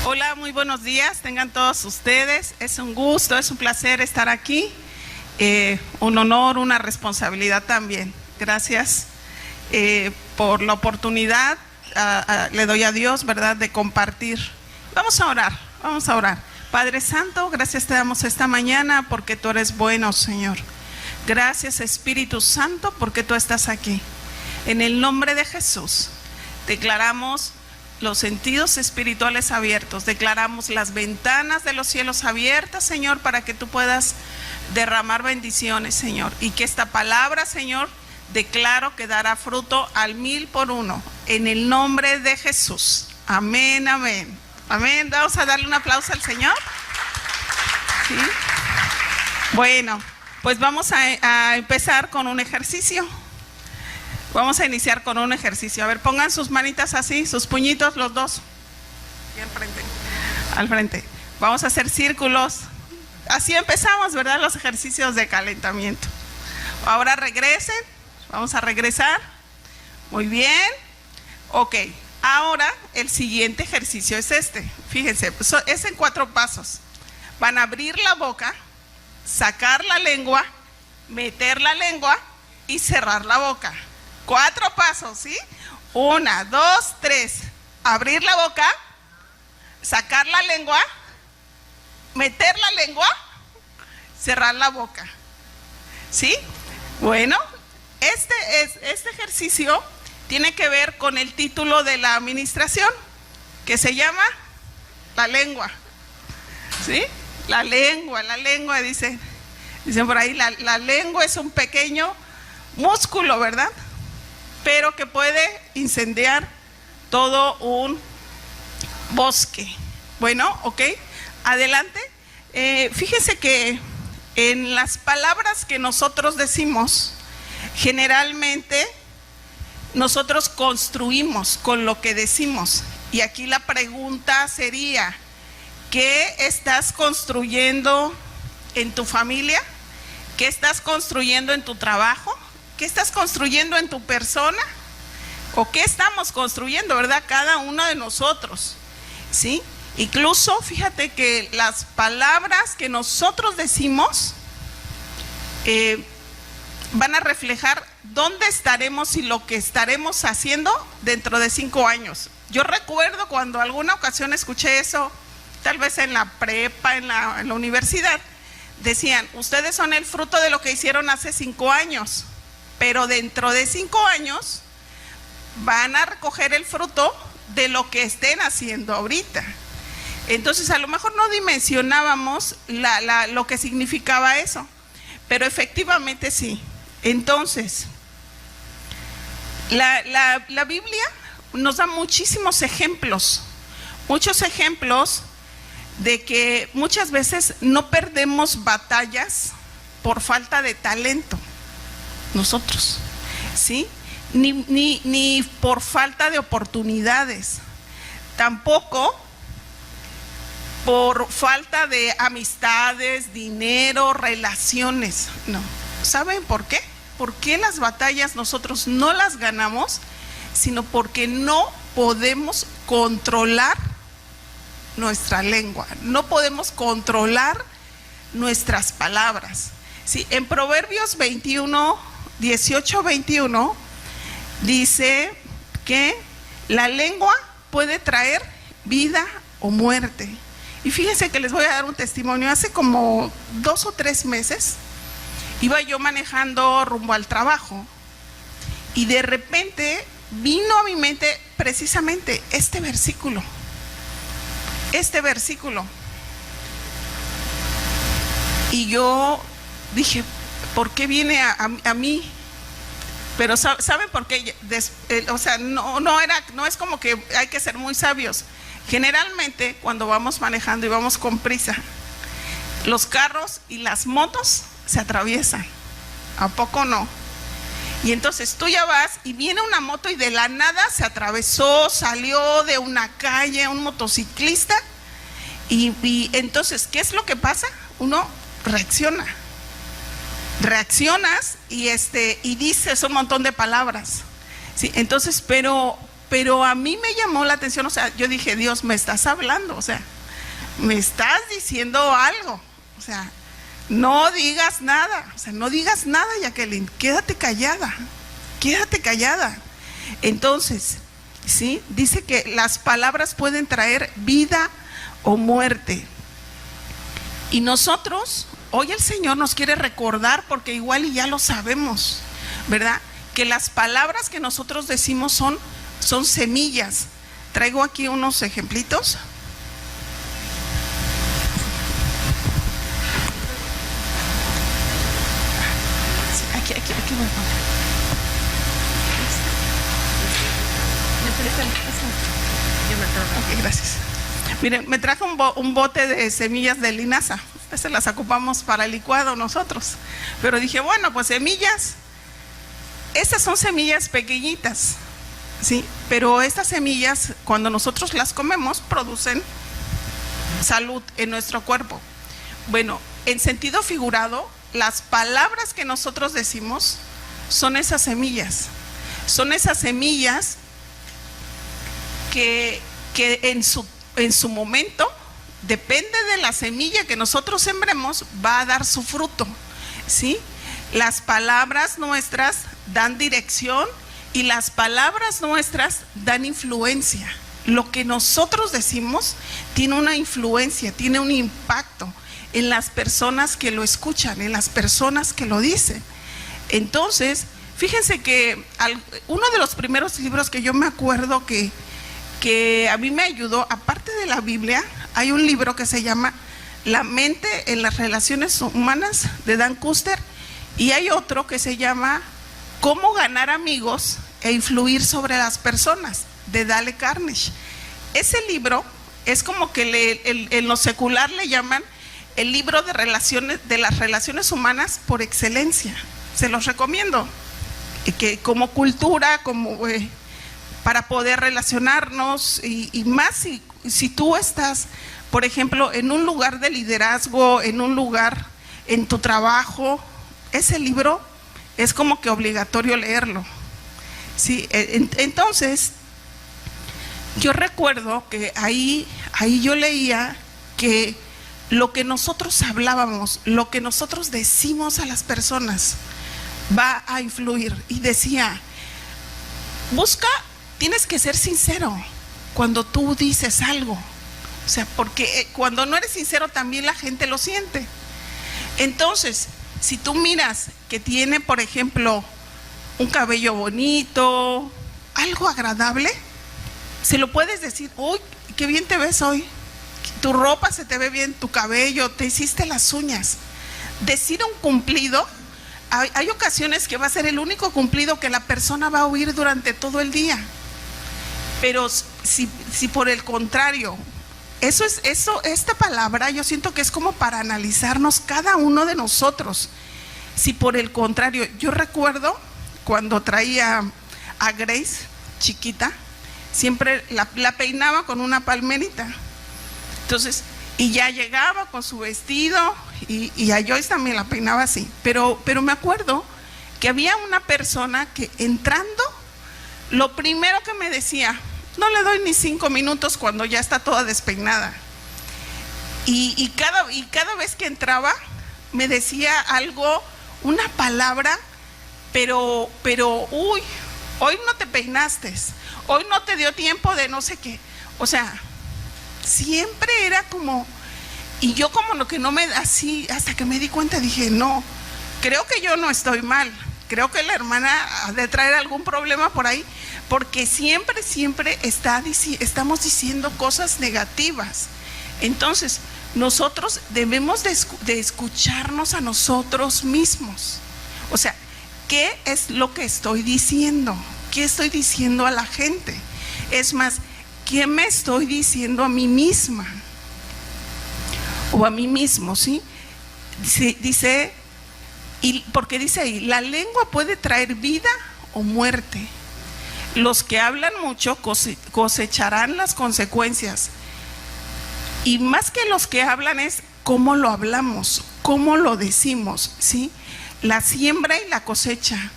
Hola, muy buenos días, tengan todos ustedes. Es un gusto, es un placer estar aquí. Un honor, una responsabilidad también. Gracias por la oportunidad. Le doy a Dios, ¿verdad?, de compartir. Vamos a orar, vamos a orar. Padre Santo, gracias te damos esta mañana porque tú eres bueno, Señor. Gracias, Espíritu Santo, porque tú estás aquí. En el nombre de Jesús, declaramos los sentidos espirituales abiertos, declaramos las ventanas de los cielos abiertas, Señor, para que tú puedas derramar bendiciones, Señor, y que esta palabra, Señor, declaro que dará fruto al 1,000 por 1, en el nombre de Jesús. Amén, amén, amén. Vamos a darle un aplauso al Señor. ¿Sí? Bueno, pues vamos a empezar con un ejercicio. Vamos a iniciar con un ejercicio. A ver, pongan sus manitas así, sus puñitos, los dos. Aquí al frente. Al frente. Vamos a hacer círculos. Así empezamos, ¿verdad? Los ejercicios de calentamiento. Ahora regresen. Vamos a regresar. Muy bien. Ok. Ahora el siguiente ejercicio es este. Fíjense, es en 4 pasos. Van a abrir la boca, sacar la lengua, meter la lengua y cerrar la boca. 4 pasos, ¿sí? 1, 2, 3. Abrir la boca, sacar la lengua, meter la lengua, cerrar la boca. ¿Sí? Bueno, este ejercicio tiene que ver con el título de la administración, que se llama la lengua. ¿Sí? La lengua, dicen por ahí, la lengua es un pequeño músculo, ¿verdad?, pero que puede incendiar todo un bosque. Bueno, ok, adelante. Fíjese que en las palabras que nosotros decimos, generalmente nosotros construimos con lo que decimos. Y aquí la pregunta sería, ¿qué estás construyendo en tu familia? ¿Qué estás construyendo en tu trabajo? ¿Qué estás construyendo en tu persona? ¿O qué estamos construyendo, verdad? Cada uno de nosotros, ¿sí? Incluso, fíjate que las palabras que nosotros decimos van a reflejar dónde estaremos y lo que estaremos haciendo dentro de 5 años. Yo recuerdo cuando alguna ocasión escuché eso, tal vez en la prepa, en la universidad, decían, ustedes son el fruto de lo que hicieron hace 5 años. Pero dentro de 5 años van a recoger el fruto de lo que estén haciendo ahorita. Entonces a lo mejor no dimensionábamos lo que significaba eso, pero efectivamente sí. Entonces, la Biblia nos da muchos ejemplos de que muchas veces no perdemos batallas por falta de talento. Nosotros, ¿sí? Ni por falta de oportunidades, tampoco por falta de amistades, dinero, relaciones, no. ¿Saben por qué? ¿Por qué las batallas nosotros no las ganamos? Sino porque no podemos controlar nuestra lengua, no podemos controlar nuestras palabras. Sí, en Proverbios 18:21 dice que la lengua puede traer vida o muerte. Y fíjense que les voy a dar un testimonio. Hace como 2 o 3 meses iba yo manejando rumbo al trabajo y de repente vino a mi mente precisamente este versículo. Y yo dije, ¿por qué viene a mí? Pero ¿saben por qué? O sea, no es como que hay que ser muy sabios. Generalmente cuando vamos manejando y vamos con prisa, los carros y las motos se atraviesan. ¿A poco no? Y entonces tú ya vas y viene una moto y de la nada se atravesó, salió de una calle un motociclista y entonces, ¿qué es lo que pasa? Uno reaccionas y dices un montón de palabras, ¿sí? Entonces, pero pero a mí me llamó la atención, o sea, yo dije, Dios, me estás hablando, o sea, me estás diciendo algo, o sea, no digas nada, o sea, no digas nada, Jacqueline, quédate callada. Entonces, ¿sí? Dice que las palabras pueden traer vida o muerte. Y nosotros, hoy el Señor nos quiere recordar, porque igual y ya lo sabemos, ¿verdad? Que las palabras que nosotros decimos son semillas. Traigo aquí unos ejemplitos. Aquí voy a poner. Ok, gracias. Miren, me trajo un bote de semillas de linaza. Estas las ocupamos para el licuado nosotros. Pero dije, bueno, pues semillas. Estas son semillas pequeñitas, ¿sí? Pero estas semillas, cuando nosotros las comemos, producen salud en nuestro cuerpo. Bueno, en sentido figurado, las palabras que nosotros decimos son esas semillas. Son esas semillas que en su momento, depende de la semilla que nosotros sembremos, va a dar su fruto, ¿sí? Las palabras nuestras dan dirección y las palabras nuestras dan influencia. Lo que nosotros decimos tiene una influencia, tiene un impacto en las personas que lo escuchan, en las personas que lo dicen. Entonces, fíjense que uno de los primeros libros que yo me acuerdo que a mí me ayudó, aparte de la Biblia, hay un libro que se llama La mente en las relaciones humanas, de Dan Kuster, y hay otro que se llama Cómo ganar amigos e influir sobre las personas, de Dale Carnegie. Ese libro es como que en lo secular le llaman el libro de las relaciones humanas por excelencia. Se los recomiendo, que como cultura, como para poder relacionarnos, y más si tú estás, por ejemplo, en un lugar de liderazgo, en un lugar, en tu trabajo, ese libro es como que obligatorio leerlo, ¿sí? Entonces, yo recuerdo que ahí yo leía que lo que nosotros hablábamos, lo que nosotros decimos a las personas, va a influir. Y decía, tienes que ser sincero cuando tú dices algo, o sea, porque cuando no eres sincero también la gente lo siente. Entonces, si tú miras que tiene, por ejemplo, un cabello bonito, algo agradable, se lo puedes decir, uy, qué bien te ves hoy, tu ropa se te ve bien, tu cabello, te hiciste las uñas. Decir un cumplido, hay ocasiones que va a ser el único cumplido que la persona va a oír durante todo el día. Pero si por el contrario, esta palabra yo siento que es como para analizarnos cada uno de nosotros. Si por el contrario, yo recuerdo cuando traía a Grace chiquita, siempre la peinaba con una palmerita. Entonces, y ya llegaba con su vestido, y a Joyce también la peinaba así. Pero me acuerdo que había una persona que entrando, lo primero que me decía, no le doy ni 5 minutos cuando ya está toda despeinada. Y cada vez que entraba, me decía algo, una palabra, pero uy, hoy no te peinaste, hoy no te dio tiempo de no sé qué. O sea, siempre era como, y yo como lo que no me, así, hasta que me di cuenta dije, no, creo que yo no estoy mal, creo que la hermana ha de traer algún problema por ahí, porque siempre estamos diciendo cosas negativas. Entonces, nosotros debemos de escucharnos a nosotros mismos. O sea, ¿qué es lo que estoy diciendo? ¿Qué estoy diciendo a la gente? Es más, ¿qué me estoy diciendo a mí misma? O a mí mismo, ¿sí? Dice, porque dice ahí, la lengua puede traer vida o muerte. Los que hablan mucho cosecharán las consecuencias. Y más que los que hablan es cómo lo hablamos, cómo lo decimos, ¿sí? La siembra y la cosecha.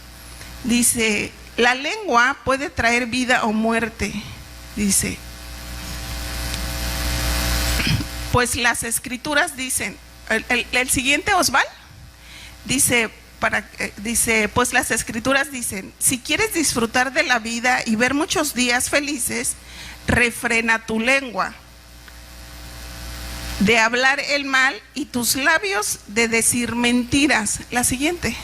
Dice, La lengua puede traer vida o muerte, dice. Pues las escrituras dicen, el siguiente, Osval, dice, pues las escrituras dicen, si quieres disfrutar de la vida y ver muchos días felices, refrena tu lengua de hablar el mal y tus labios de decir mentiras. La siguiente.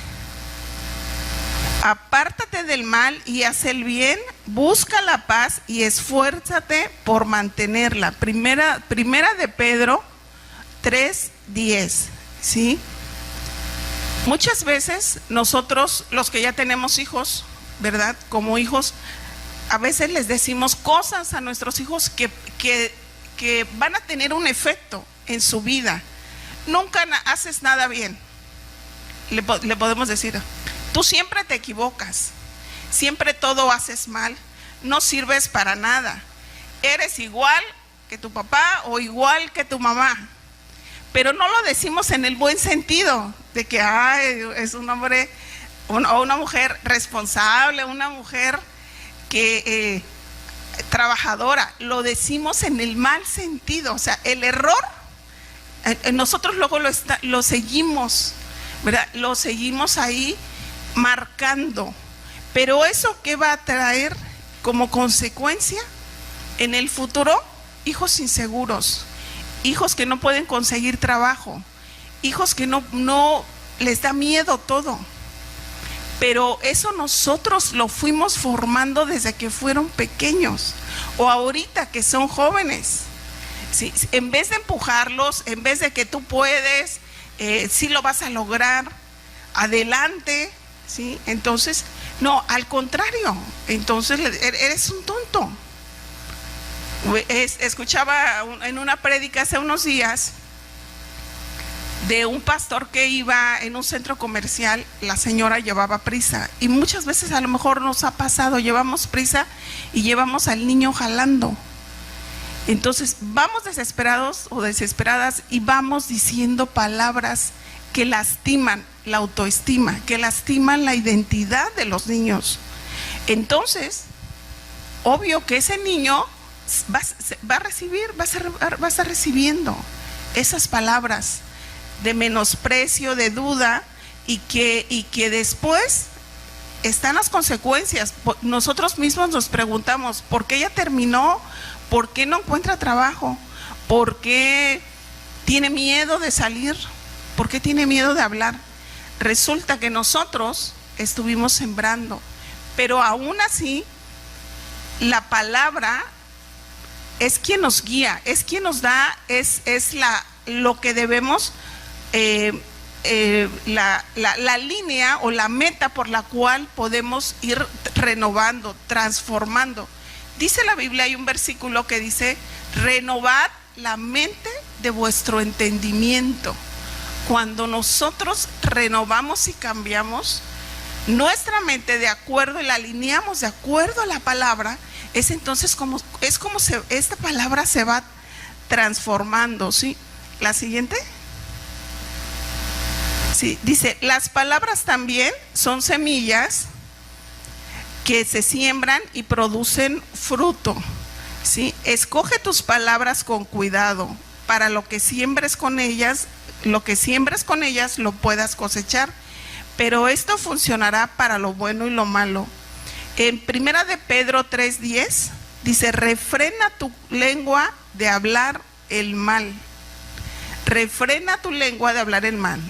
Apártate del mal y haz el bien, busca la paz y esfuérzate por mantenerla. Primera de Pedro 3:10, ¿sí? Muchas veces nosotros, los que ya tenemos hijos, ¿verdad? Como hijos, a veces les decimos cosas a nuestros hijos que van a tener un efecto en su vida. Nunca haces nada bien. Le podemos decir, tú siempre te equivocas, siempre todo haces mal, no sirves para nada, eres igual que tu papá o igual que tu mamá. Pero no lo decimos en el buen sentido, de que es un hombre o una mujer responsable, una mujer que trabajadora. Lo decimos en el mal sentido, o sea, el error, nosotros luego lo seguimos, ¿verdad? Lo seguimos ahí marcando. Pero eso, ¿qué va a traer como consecuencia en el futuro? Hijos inseguros, hijos que no pueden conseguir trabajo, hijos que no les da miedo todo. Pero eso nosotros lo fuimos formando desde que fueron pequeños o ahorita que son jóvenes. ¿Sí? En vez de empujarlos, en vez de que tú puedes, sí lo vas a lograr, adelante, ¿sí? Entonces, no, al contrario, entonces eres un tonto. Escuchaba en una prédica hace unos días de un pastor que iba en un centro comercial. La señora llevaba prisa y muchas veces a lo mejor nos ha pasado, llevamos prisa y llevamos al niño jalando. Entonces vamos desesperados o desesperadas y vamos diciendo palabras que lastiman la autoestima, que lastiman la identidad de los niños. Entonces, obvio que ese niño va a estar recibiendo esas palabras de menosprecio, de duda, y que después están las consecuencias. Nosotros mismos nos preguntamos, ¿por qué ella terminó? ¿Por qué no encuentra trabajo? ¿Por qué tiene miedo de salir? ¿Por qué tiene miedo de hablar? Resulta que nosotros estuvimos sembrando, pero aún así la palabra es quien nos guía, es quien nos da, es lo que debemos, la línea o la meta por la cual podemos ir renovando, transformando. Dice la Biblia, hay un versículo que dice, renovad la mente de vuestro entendimiento. Cuando nosotros renovamos y cambiamos nuestra mente de acuerdo y la alineamos de acuerdo a la palabra, es entonces como esta palabra se va transformando, ¿sí? La siguiente. Sí, dice, las palabras también son semillas que se siembran y producen fruto, ¿sí? Escoge tus palabras con cuidado para lo que siembres con ellas lo puedas cosechar, pero esto funcionará para lo bueno y lo malo. En Primera de Pedro 3:10 dice, refrena tu lengua de hablar el mal. Refrena tu lengua de hablar el mal.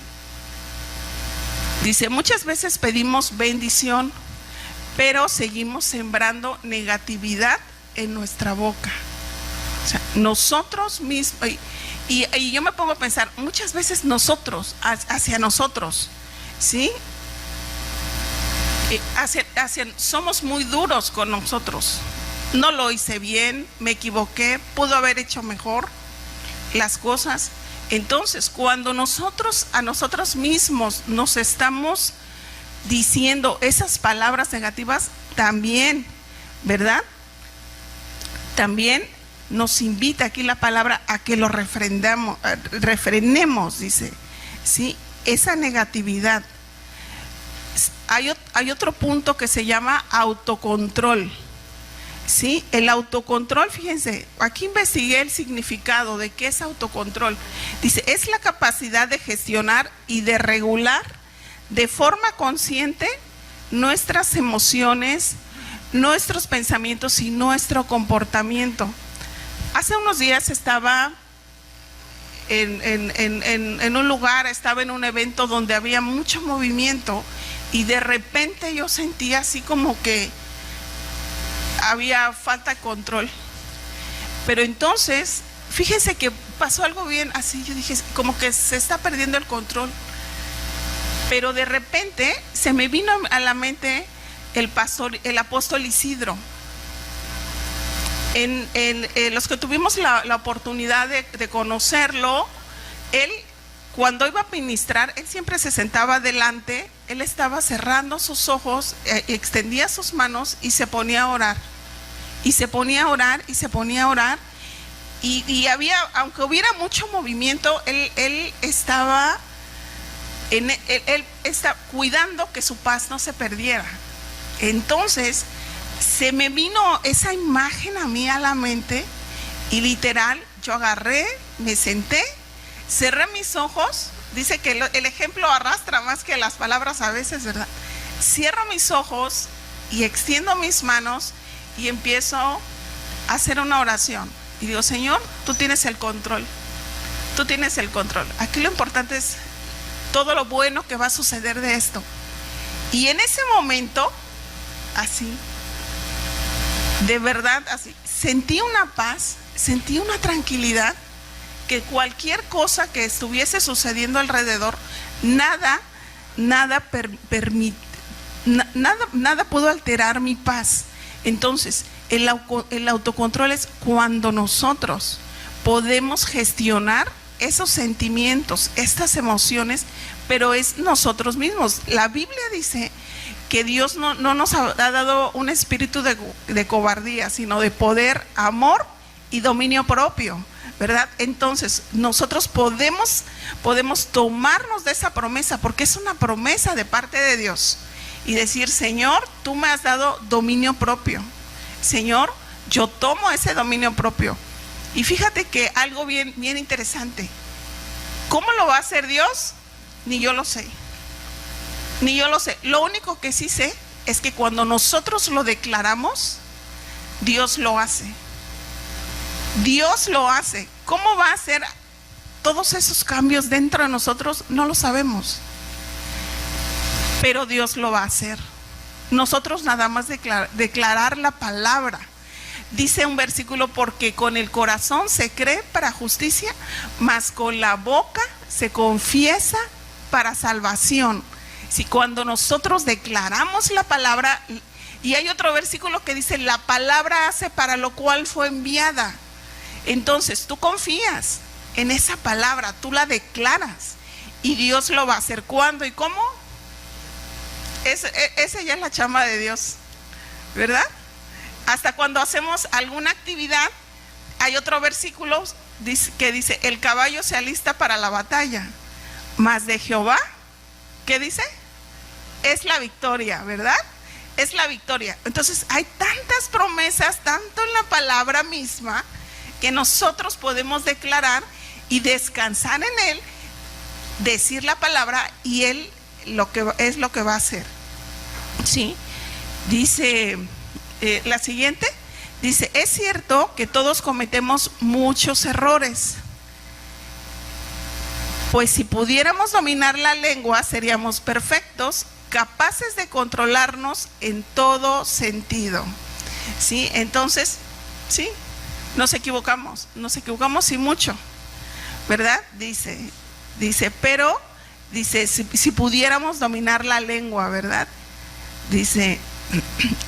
Dice, muchas veces pedimos bendición, pero seguimos sembrando negatividad en nuestra boca. O sea, nosotros mismos, y yo me pongo a pensar, muchas veces nosotros, hacia nosotros, ¿sí? Somos muy duros con nosotros. No lo hice bien, me equivoqué, pudo haber hecho mejor las cosas. Entonces, cuando nosotros a nosotros mismos nos estamos diciendo esas palabras negativas, también, ¿verdad? También nos invita aquí la palabra a que lo refrenemos, dice, ¿sí? Esa negatividad. hay otro punto que se llama autocontrol. Sí, el autocontrol, fíjense, aquí investigué el significado de qué es autocontrol. Dice, es la capacidad de gestionar y de regular de forma consciente nuestras emociones, nuestros pensamientos y nuestro comportamiento. Hace unos días estaba en un lugar, estaba en un evento donde había mucho movimiento y de repente yo sentía así como que había falta de control. Pero entonces, fíjense que pasó algo bien así, yo dije, como que se está perdiendo el control. Pero de repente se me vino a la mente el apóstol Isidro. Los que tuvimos la oportunidad de conocerlo, él cuando iba a ministrar, él siempre se sentaba adelante, él estaba cerrando sus ojos, extendía sus manos y se ponía a orar. Y se ponía a orar, y se ponía a orar. Y había, aunque hubiera mucho movimiento, él estaba cuidando que su paz no se perdiera. Entonces, se me vino esa imagen a mí a la mente y literal, yo agarré, me senté, cerré mis ojos. Dice que el ejemplo arrastra más que las palabras a veces, ¿verdad? Cierro mis ojos y extiendo mis manos y empiezo a hacer una oración. Y digo, Señor, tú tienes el control. Tú tienes el control. Aquí lo importante es todo lo bueno que va a suceder de esto. Y en ese momento, así, de verdad, así, sentí una paz, sentí una tranquilidad, que cualquier cosa que estuviese sucediendo alrededor, nada pudo alterar mi paz. Entonces, el autocontrol es cuando nosotros podemos gestionar esos sentimientos, estas emociones, pero es nosotros mismos. La Biblia dice que Dios no nos ha dado un espíritu de cobardía, sino de poder, amor y dominio propio, ¿verdad? Entonces, nosotros podemos tomarnos de esa promesa, porque es una promesa de parte de Dios, y decir, Señor, tú me has dado dominio propio. Señor, yo tomo ese dominio propio. Y fíjate que algo bien interesante. ¿Cómo lo va a hacer Dios? Ni yo lo sé. Ni yo lo sé. Lo único que sí sé es que cuando nosotros lo declaramos, Dios lo hace. Dios lo hace. ¿Cómo va a hacer todos esos cambios dentro de nosotros? No lo sabemos. Pero Dios lo va a hacer. Nosotros nada más declarar la palabra. Dice un versículo, porque con el corazón se cree para justicia, mas con la boca se confiesa para salvación. Si cuando nosotros declaramos la palabra, y hay otro versículo que dice, la palabra hace para lo cual fue enviada. Entonces tú confías en esa palabra, tú la declaras y Dios lo va a hacer. ¿Cuándo y cómo? Esa ya es la chamba de Dios, ¿verdad? Hasta cuando hacemos alguna actividad, hay otro versículo que dice, el caballo se alista para la batalla, mas de Jehová, ¿qué dice? Es la victoria, ¿verdad? Es la victoria. Entonces hay tantas promesas, tanto en la palabra misma, que nosotros podemos declarar y descansar en Él, decir la palabra y Él lo que va a hacer. ¿Sí? Dice la siguiente, dice, es cierto que todos cometemos muchos errores, pues si pudiéramos dominar la lengua seríamos perfectos, capaces de controlarnos en todo sentido. ¿Sí? Entonces, sí, nos equivocamos y mucho, ¿verdad? Dice, pero dice, si pudiéramos dominar la lengua, ¿verdad? Dice,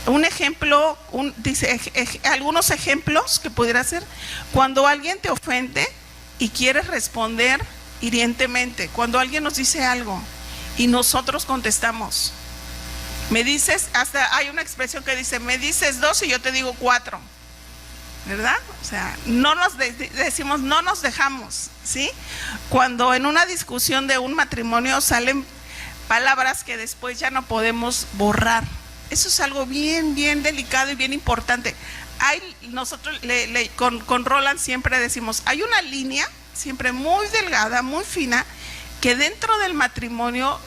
un ejemplo, dice, algunos ejemplos que pudiera ser, cuando alguien te ofende y quieres responder hirientemente, cuando alguien nos dice algo y nosotros contestamos, me dices, hasta hay una expresión que dice, me dices 2 y yo te digo 4, ¿verdad? O sea, no nos decimos, no nos dejamos, ¿sí? Cuando en una discusión de un matrimonio salen palabras que después ya no podemos borrar. Eso es algo bien, bien delicado y bien importante. Nosotros con Roland siempre decimos, hay una línea siempre muy delgada, muy fina, que dentro del matrimonio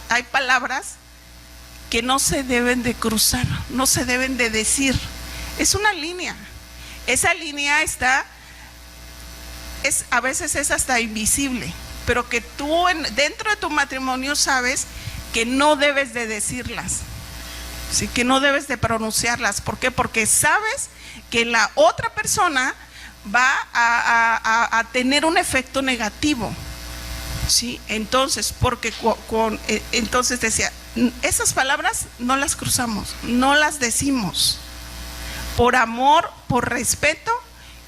hay palabras que no se deben de cruzar, no se deben de decir. Es una línea. Esa línea a veces es hasta invisible, pero que tú dentro de tu matrimonio sabes que no debes de decirlas, ¿sí? Que no debes de pronunciarlas. ¿Por qué? Porque sabes que la otra persona va a tener un efecto negativo, ¿sí? Entonces, entonces decía, esas palabras no las cruzamos, no las decimos, por amor, por respeto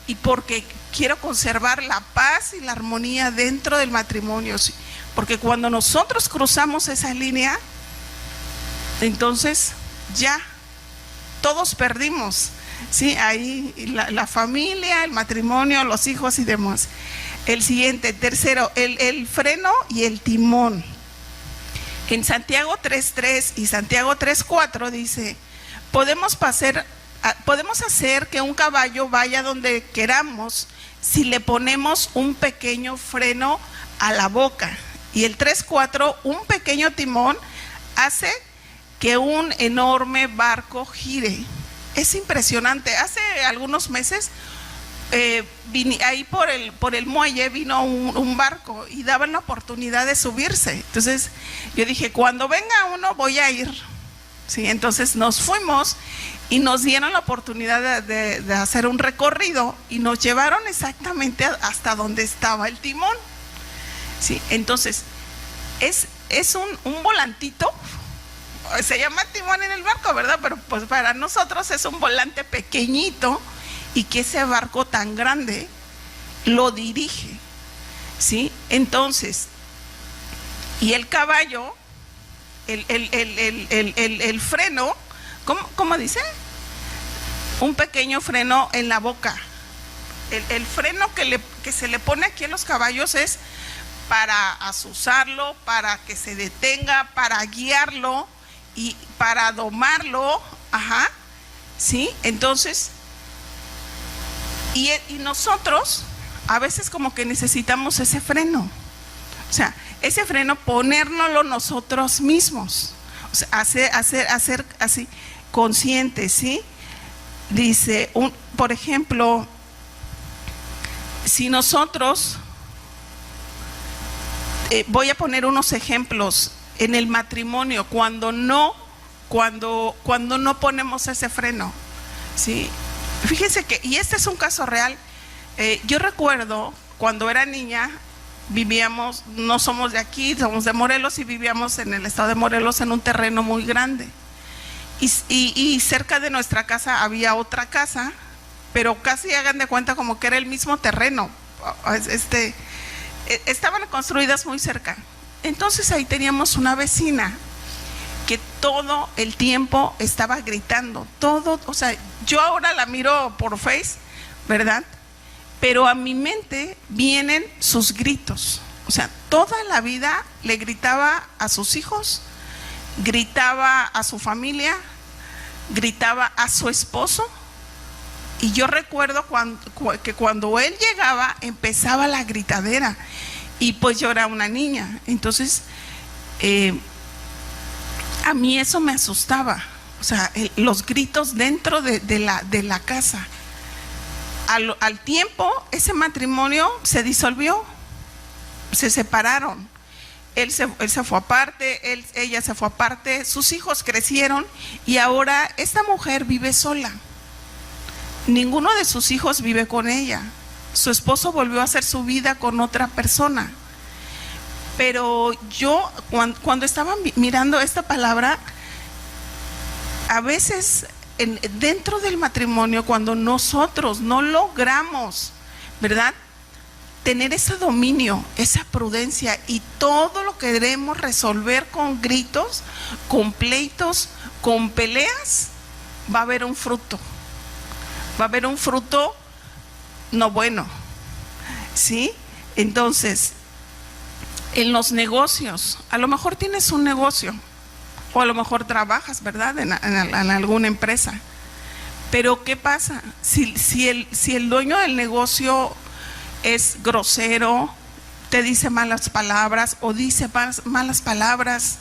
y porque quiero conservar la paz y la armonía dentro del matrimonio, ¿sí? Porque cuando nosotros cruzamos esa línea, entonces ya todos perdimos, ¿sí? Ahí la familia, el matrimonio, los hijos y demás. El siguiente, tercero, el freno y el timón. En Santiago 3:3 y Santiago 3:4 dice, podemos hacer que un caballo vaya donde queramos si le ponemos un pequeño freno a la boca. Y el 3:4, un pequeño timón hace que un enorme barco gire. Es impresionante. Hace algunos meses ahí por el muelle vino un barco y daban la oportunidad de subirse. Entonces yo dije, cuando venga uno voy a ir, ¿sí? Entonces nos fuimos y nos dieron la oportunidad de hacer un recorrido y nos llevaron exactamente hasta donde estaba el timón, ¿sí? Entonces es un volantito, se llama timón en el barco, ¿verdad? Pero pues para nosotros es un volante pequeñito y que ese barco tan grande lo dirige, ¿sí? Entonces, y el caballo, el freno, ¿cómo dice? Un pequeño freno en la boca. El freno que se le pone aquí a los caballos es para azuzarlo, para que se detenga, para guiarlo y para domarlo, ajá, ¿sí? Entonces, y nosotros a veces como que necesitamos ese freno, o sea, ese freno ponérnoslo nosotros mismos, o sea, hacer así conscientes, ¿sí? Dice, por ejemplo, si nosotros, voy a poner unos ejemplos en el matrimonio, cuando no ponemos ese freno, ¿sí? Fíjense que, y este es un caso real, yo recuerdo cuando era niña, vivíamos, no somos de aquí, somos de Morelos y vivíamos en el estado de Morelos en un terreno muy grande. Y cerca de nuestra casa había otra casa, pero casi hagan de cuenta como que era el mismo terreno, estaban construidas muy cerca. Entonces ahí teníamos una vecina que todo el tiempo estaba gritando, todo, o sea, yo ahora la miro por Face, ¿verdad? Pero a mi mente vienen sus gritos, o sea, toda la vida le gritaba a sus hijos, gritaba a su familia, gritaba a su esposo, y yo recuerdo que cuando él llegaba empezaba la gritadera, y pues yo era una niña, entonces a mí eso me asustaba, o sea, los gritos dentro de la casa. Al tiempo ese matrimonio se disolvió, se separaron. Él se fue aparte, ella se fue aparte, sus hijos crecieron y ahora esta mujer vive sola. Ninguno de sus hijos vive con ella. Su esposo volvió a hacer su vida con otra persona. Pero yo cuando estaba mirando esta palabra, a veces dentro del matrimonio, cuando nosotros no logramos, ¿verdad?, tener ese dominio, esa prudencia y todo lo que queremos resolver con gritos, con pleitos, con peleas, va a haber un fruto. Va a haber un fruto no bueno, ¿sí? Entonces, En los negocios, a lo mejor tienes un negocio o a lo mejor trabajas, ¿verdad? En alguna empresa. Pero ¿qué pasa? Si el dueño del negocio es grosero, te dice malas palabras o dice malas palabras,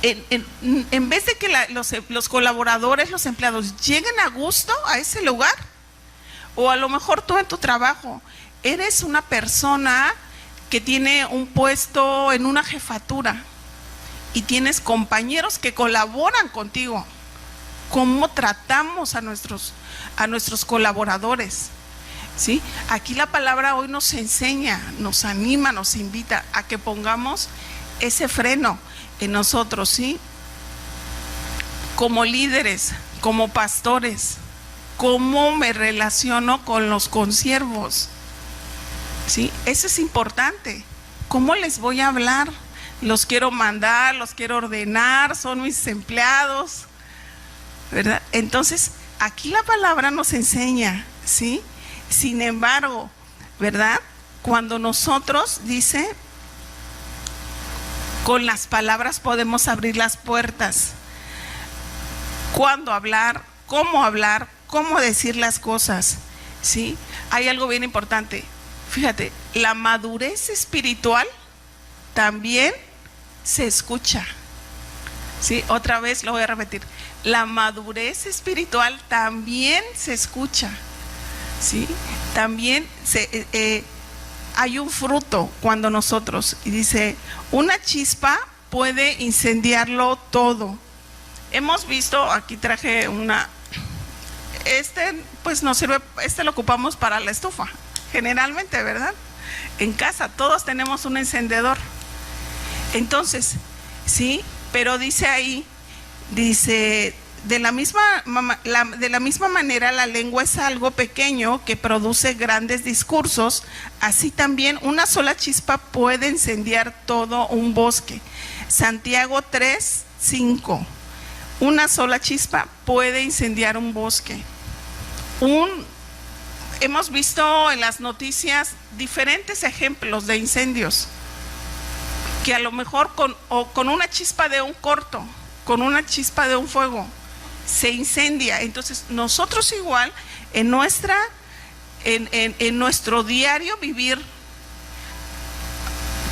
en vez de que los colaboradores, los empleados lleguen a gusto a ese lugar, o a lo mejor tú en tu trabajo eres una persona que tiene un puesto en una jefatura y tienes compañeros que colaboran contigo, ¿cómo tratamos a nuestros colaboradores? ¿Sí? Aquí la palabra hoy nos enseña, nos anima, nos invita a que pongamos ese freno en nosotros, ¿sí? Como líderes, como pastores, ¿cómo me relaciono con los consiervos? ¿Sí? Eso es importante. ¿Cómo les voy a hablar? Los quiero mandar, los quiero ordenar, son mis empleados, ¿verdad? Entonces, aquí la palabra nos enseña, ¿sí? Sin embargo, ¿verdad? Cuando nosotros, dice, con las palabras podemos abrir las puertas. ¿Cuándo hablar? ¿Cómo decir las cosas? ¿Sí? Hay algo bien importante. Fíjate, la madurez espiritual también se escucha. ¿Sí? Otra vez lo voy a repetir. La madurez espiritual también se escucha. ¿Sí? También hay un fruto cuando nosotros, y dice, una chispa puede incendiarlo todo. Hemos visto, aquí traje pues nos sirve, lo ocupamos para la estufa, generalmente, ¿verdad? En casa todos tenemos un encendedor. Entonces, sí, pero dice ahí, de la misma manera la lengua es algo pequeño que produce grandes discursos, así también una sola chispa puede incendiar todo un bosque. Santiago 3:5. Una sola chispa puede incendiar un bosque. Hemos visto en las noticias diferentes ejemplos de incendios que a lo mejor con una chispa de un corto, con una chispa de un fuego, se incendia. Entonces nosotros igual en nuestro diario vivir,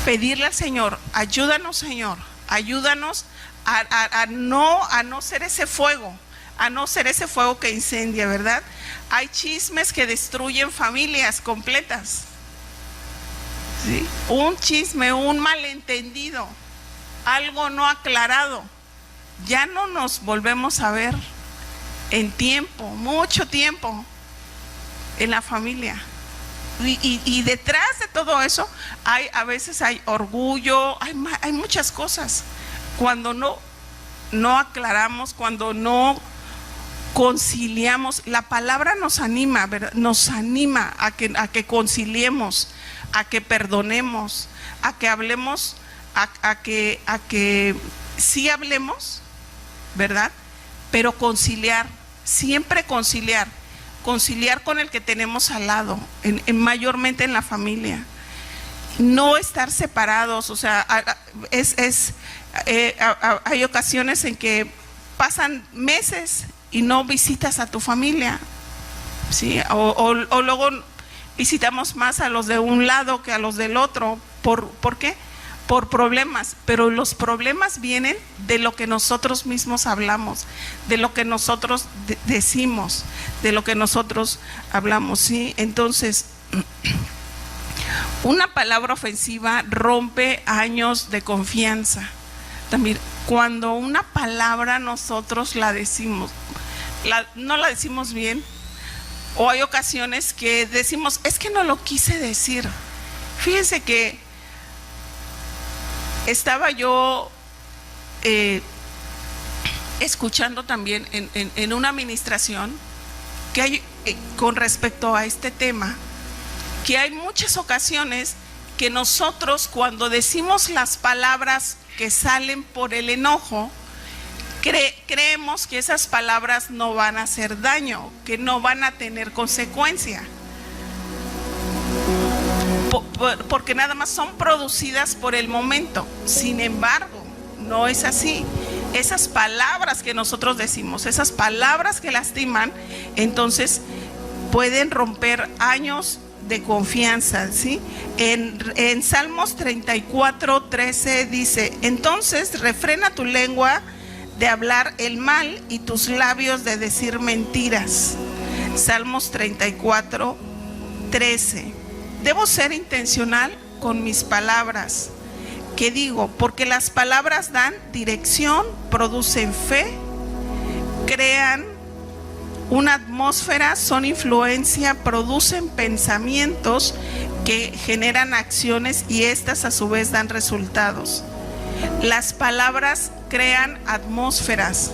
pedirle al Señor, ayúdanos Señor, ayúdanos a no ser ese fuego, que incendia, ¿verdad? Hay chismes que destruyen familias completas, ¿sí? Un chisme, un malentendido, algo no aclarado, ya no nos volvemos a ver en mucho tiempo en la familia. Y detrás de todo eso a veces hay orgullo, hay muchas cosas. Cuando no aclaramos, cuando no conciliamos, la palabra nos anima, ¿verdad? Nos anima a que conciliemos, a que perdonemos, a que hablemos, a que sí hablemos, ¿verdad? Pero conciliar, siempre conciliar con el que tenemos al lado, mayormente en la familia. No estar separados, o sea, hay ocasiones en que pasan meses y no visitas a tu familia, ¿sí? O luego visitamos más a los de un lado que a los del otro. ¿Por qué? Por problemas, pero los problemas vienen de lo que nosotros mismos hablamos, de lo que nosotros decimos, de lo que nosotros hablamos, ¿sí? Entonces, una palabra ofensiva rompe años de confianza. También, cuando una palabra nosotros la decimos, no la decimos bien, o hay ocasiones que decimos, es que no lo quise decir. Fíjense que estaba yo escuchando también en una administración que hay con respecto a este tema, que hay muchas ocasiones que nosotros, cuando decimos las palabras que salen por el enojo, creemos que esas palabras no van a hacer daño, que no van a tener consecuencia. porque nada más son producidas por el momento. Sin embargo, no es así. Esas palabras que nosotros decimos, esas palabras que lastiman, entonces pueden romper años de confianza, ¿sí? En Salmos 34:13 dice: entonces refrena tu lengua de hablar el mal y tus labios de decir mentiras. Salmos 34:13. Debo ser intencional con mis palabras. ¿Qué digo? Porque las palabras dan dirección, producen fe, crean una atmósfera, son influencia, producen pensamientos que generan acciones y estas a su vez dan resultados. Las palabras crean atmósferas.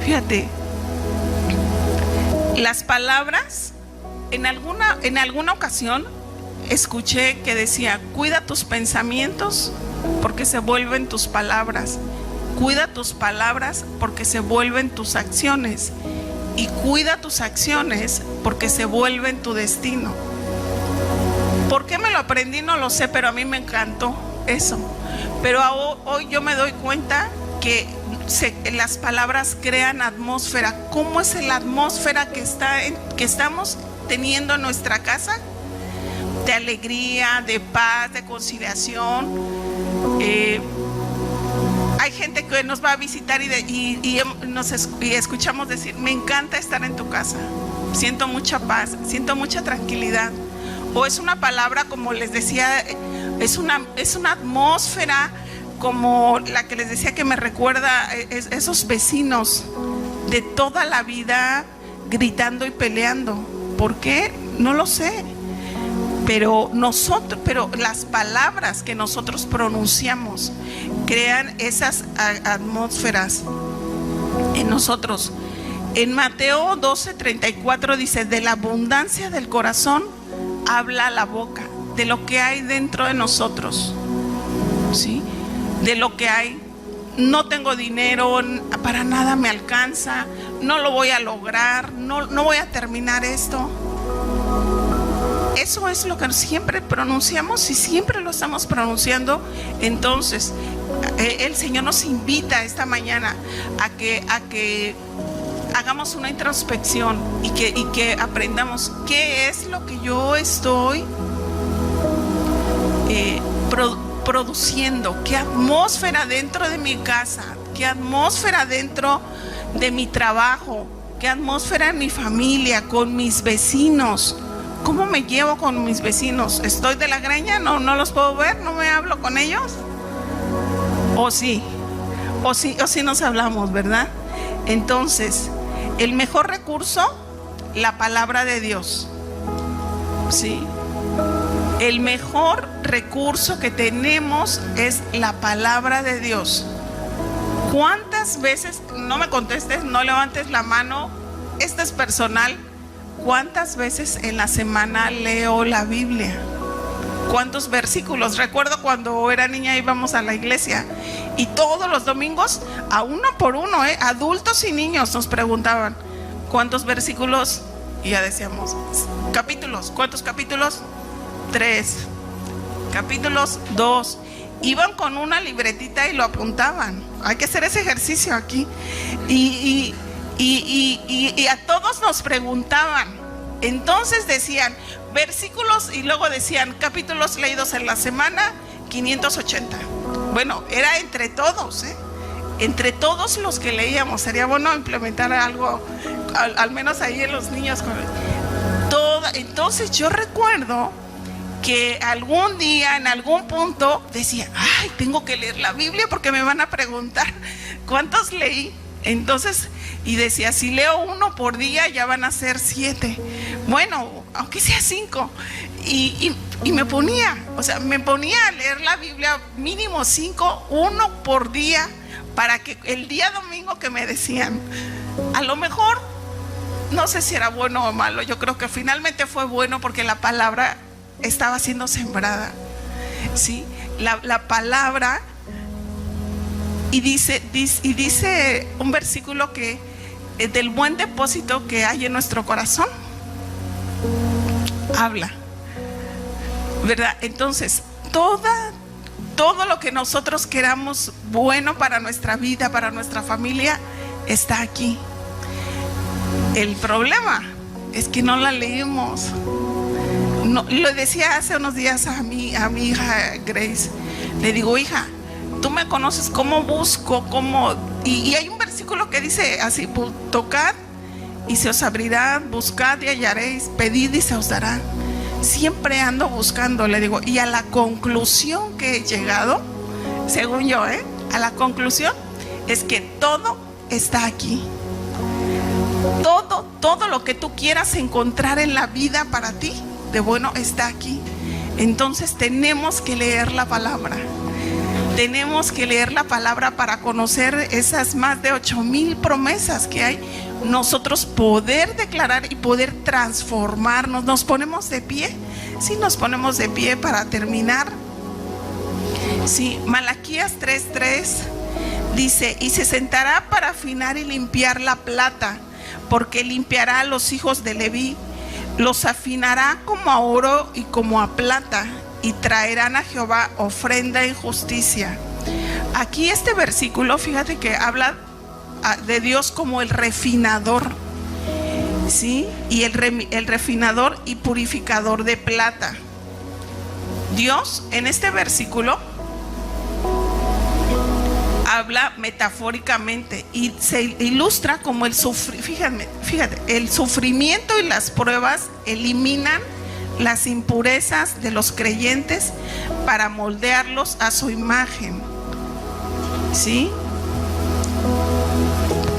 Fíjate, las palabras, en alguna ocasión escuché que decía: cuida tus pensamientos porque se vuelven tus palabras. Cuida tus palabras porque se vuelven tus acciones. Y cuida tus acciones porque se vuelven tu destino. ¿Por qué me lo aprendí? No lo sé, pero a mí me encantó eso. Pero hoy yo me doy cuenta que las palabras crean atmósfera. ¿Cómo es la atmósfera que estamos teniendo en nuestra casa? De alegría, de paz, de conciliación. Hay gente que nos va a visitar y escuchamos decir: me encanta estar en tu casa, siento mucha paz, siento mucha tranquilidad. O es una palabra, como les decía, es una atmósfera como la que les decía, que me recuerda esos vecinos de toda la vida gritando y peleando. ¿Por qué? No lo sé. Pero las palabras que nosotros pronunciamos crean esas atmósferas en nosotros. En Mateo 12:34 dice: de la abundancia del corazón habla la boca. De lo que hay dentro de nosotros, ¿sí? De lo que hay. No tengo dinero, para nada me alcanza, no lo voy a lograr, no voy a terminar esto. Eso es lo que siempre pronunciamos y siempre lo estamos pronunciando. Entonces, el Señor nos invita esta mañana a que hagamos una introspección y que aprendamos qué es lo que yo estoy produciendo, qué atmósfera dentro de mi casa, qué atmósfera dentro de mi trabajo, qué atmósfera en mi familia, con mis vecinos. ¿Cómo me llevo con mis vecinos? ¿Estoy de la greña? ¿No los puedo ver? ¿No me hablo con ellos? ¿O sí nos hablamos, verdad? Entonces, el mejor recurso, la palabra de Dios. ¿Sí? El mejor recurso que tenemos es la palabra de Dios. ¿Cuántas veces, no me contestes, no levantes la mano, esto es personal, cuántas veces en la semana leo la Biblia? ¿Cuántos versículos? Recuerdo cuando era niña íbamos a la iglesia y todos los domingos, a uno por uno, adultos y niños, nos preguntaban: ¿cuántos versículos? Y ya decíamos: capítulos. ¿Cuántos capítulos? 3. Capítulos 2. Iban con una libretita y lo apuntaban. Hay que hacer ese ejercicio aquí. Y a todos nos preguntaban. Entonces decían versículos y luego decían capítulos leídos en la semana, 580. Bueno, era entre todos, entre todos los que leíamos. Sería bueno implementar algo, al menos ahí en los niños. Entonces yo recuerdo que algún día, en algún punto, decía: ay, tengo que leer la Biblia porque me van a preguntar cuántos leí. Entonces, y decía: si leo uno por día ya van a ser 7. Bueno, aunque sea 5. Y me ponía a leer la Biblia mínimo 5, uno por día, para que el día domingo que me decían, a lo mejor, no sé si era bueno o malo, yo creo que finalmente fue bueno porque la palabra estaba siendo sembrada, ¿sí? La palabra. Y dice un versículo que del buen depósito que hay en nuestro corazón habla. ¿verdad? Entonces, todo lo que nosotros queramos bueno para nuestra vida, para nuestra familia, está aquí. El problema es que no la leemos. No, lo decía hace unos días a mi hija Grace. Le digo, hija, tú me conoces, cómo busco, cómo... Y hay un versículo que dice así: tocad y se os abrirá, buscad y hallaréis, pedid y se os dará. Siempre ando buscando, le digo, y a la conclusión que he llegado, según yo, a la conclusión es que todo está aquí. Todo lo que tú quieras encontrar en la vida para ti de bueno está aquí. Entonces tenemos que leer la palabra. Tenemos que leer la palabra para conocer esas más de 8,000 promesas que hay. Nosotros poder declarar y poder transformarnos. ¿Nos ponemos de pie? Sí, nos ponemos de pie para terminar. Sí, Malaquías 3:3 dice: y se sentará para afinar y limpiar la plata, porque limpiará a los hijos de Leví, los afinará como a oro y como a plata, y traerán a Jehová ofrenda en justicia. Aquí este versículo, fíjate que habla de Dios como el refinador, ¿sí? Y el refinador y purificador de plata. Dios en este versículo habla metafóricamente y se ilustra como el fíjate, el sufrimiento y las pruebas eliminan las impurezas de los creyentes para moldearlos a su imagen, ¿sí?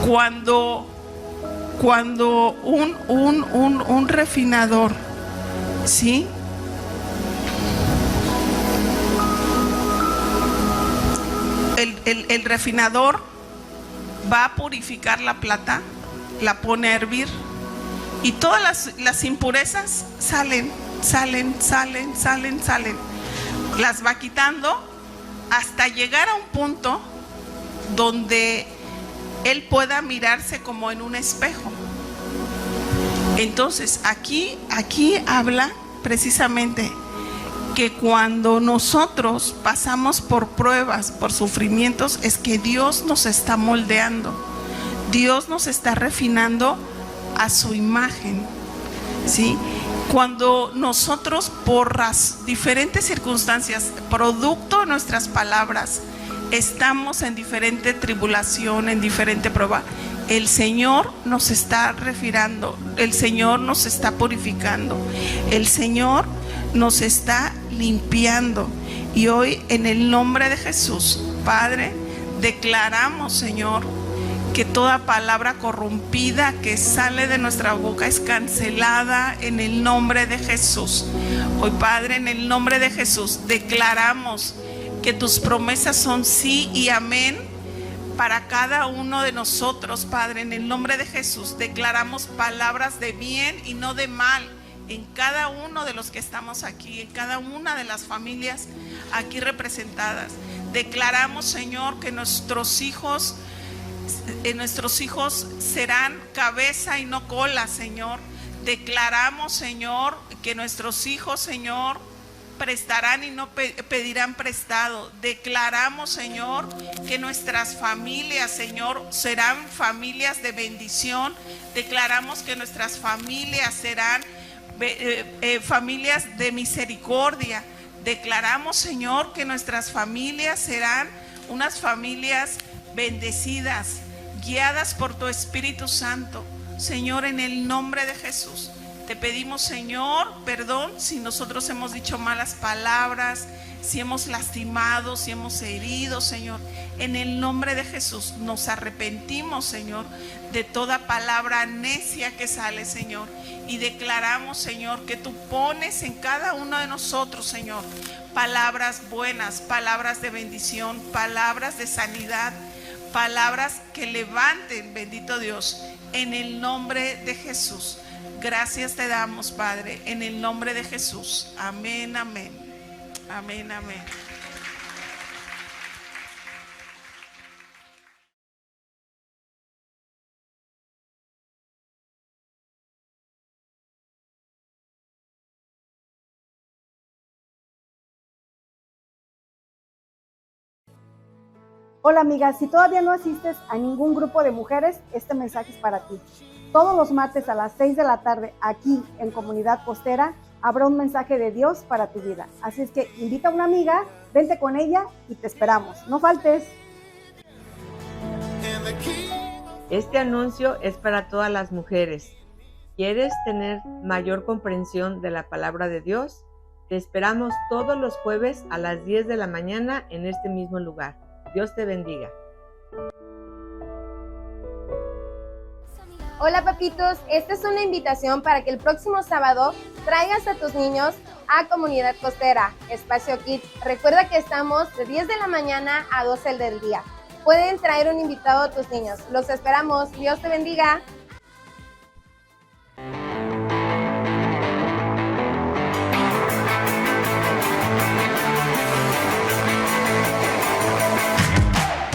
Cuando un refinador, ¿sí?, el refinador va a purificar la plata, la pone a hervir y todas las impurezas salen. Las va quitando hasta llegar a un punto donde él pueda mirarse como en un espejo. Entonces aquí habla precisamente que cuando nosotros pasamos por pruebas, por sufrimientos, es que Dios nos está moldeando, Dios nos está refinando a su imagen, ¿sí? Cuando nosotros, por las diferentes circunstancias, producto de nuestras palabras, estamos en diferente tribulación, en diferente prueba, el Señor nos está refinando, el Señor nos está purificando, el Señor nos está limpiando. Y hoy, en el nombre de Jesús, Padre, declaramos, Señor, que toda palabra corrompida que sale de nuestra boca es cancelada en el nombre de Jesús. Hoy, Padre, en el nombre de Jesús, declaramos que tus promesas son sí y amén para cada uno de nosotros, Padre. En el nombre de Jesús declaramos palabras de bien y no de mal en cada uno de los que estamos aquí, en cada una de las familias aquí representadas. Declaramos, Señor, que nuestros hijos serán cabeza y no cola, Señor. Declaramos, Señor, que nuestros hijos, Señor, prestarán y no pedirán prestado. Declaramos, Señor, que nuestras familias, Señor, serán familias de bendición. Declaramos que nuestras familias serán familias de misericordia. Declaramos, Señor, que nuestras familias serán unas familias bendecidas, guiadas por tu Espíritu Santo. Señor, en el nombre de Jesús, te pedimos, Señor, perdón si nosotros hemos dicho malas palabras, si hemos lastimado, si hemos herido, Señor. En el nombre de Jesús nos arrepentimos, Señor, de toda palabra necia que sale, Señor. Y declaramos, Señor, que tú pones en cada uno de nosotros, Señor, palabras buenas, palabras de bendición, palabras de sanidad, palabras que levanten, bendito Dios, en el nombre de Jesús. Gracias te damos, Padre, en el nombre de Jesús. Amén, amén. Amén, amén. Hola amiga, si todavía no asistes a ningún grupo de mujeres, este mensaje es para ti. Todos los martes a las 6 de la tarde, aquí en Comunidad Costera, habrá un mensaje de Dios para tu vida. Así es que invita a una amiga, vente con ella y te esperamos. No faltes. Este anuncio es para todas las mujeres. ¿Quieres tener mayor comprensión de la palabra de Dios? Te esperamos todos los jueves a las 10 de la mañana en este mismo lugar. Dios te bendiga. Hola papitos, esta es una invitación para que el próximo sábado traigas a tus niños a Comunidad Costera, Espacio Kids. Recuerda que estamos de 10 de la mañana a 12 del día. Pueden traer un invitado a tus niños. Los esperamos. Dios te bendiga.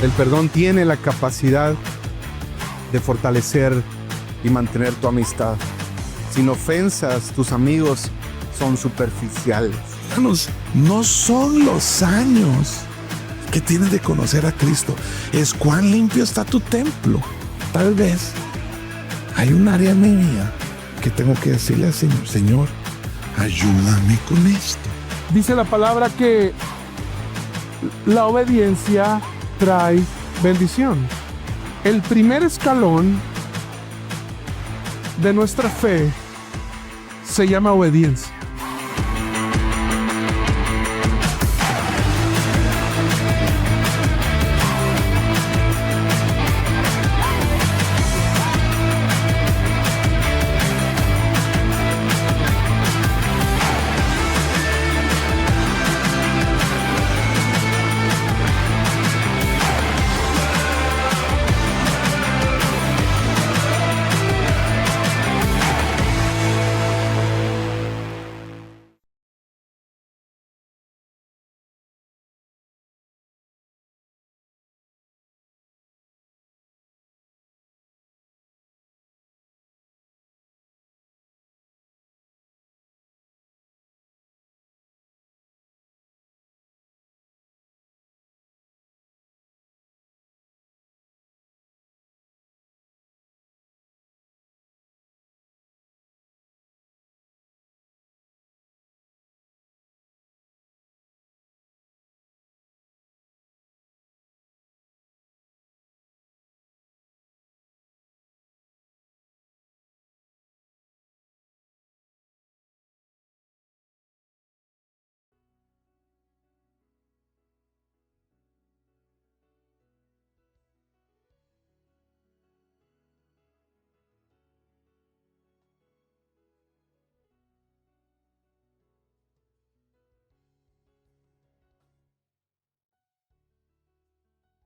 El perdón tiene la capacidad de fortalecer y mantener tu amistad. Sin ofensas, tus amigos son superficiales. Hermanos, no son los años que tienes de conocer a Cristo, es cuán limpio está tu templo. Tal vez hay un área en mi vida que tengo que decirle al Señor: Señor, ayúdame con esto. Dice la palabra que la obediencia trae bendición. El primer escalón de nuestra fe se llama obediencia.